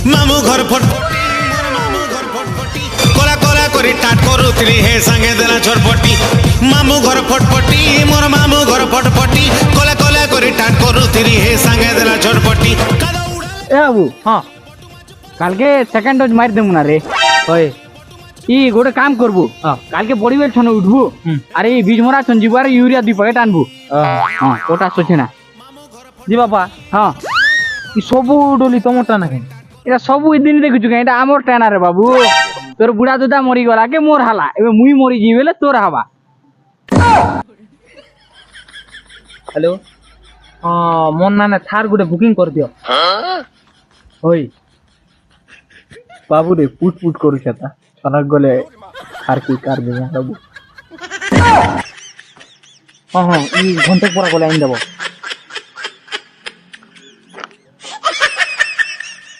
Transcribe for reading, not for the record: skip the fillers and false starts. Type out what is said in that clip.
মামু ঘর ফটফটি মোর মামু ঘর ফটফটি কলা কলা করে টাট করুতলি হে সাঙ্গে দেলা ছটপটি মামু ঘর ফটফটি মোর মামু ঘর ফটফটি কলা কলা করে টাট করুতলি হে সাঙ্গে দেলা ছটপটি এ বাবু হ্যাঁ কালকে সেকেন্ড ডোজ মারি দেবো না রে হয় ই গোটে কাম করবু কালকে পরিবেশ ছনে উঠবু আর এই বীজ মরা ছন ଯିବୁ আর यूरिया 2 প্যাকেট আনবু হ্যাঁ ওটা সোচে না জি বাবা হ্যাঁ ই সবু ডলি তোমরটা না কেন এটা সবু দিন দেখুছু কেন এটা আমার টানা রে বাবু তোর বুড়া দাদা মরি গলা কে মোর হালা এবে মুই মরি যাই বেলে তোর হাবা হ্যালো মোর নানে থার গুটে বুকিং করে দিও ওই বাবু রে পুট পুট করুছে তা সনাক গলে আর কি কার দেবে বাবু হ্যাঁ ই ঘন্টা পরা গলে আইন দেবো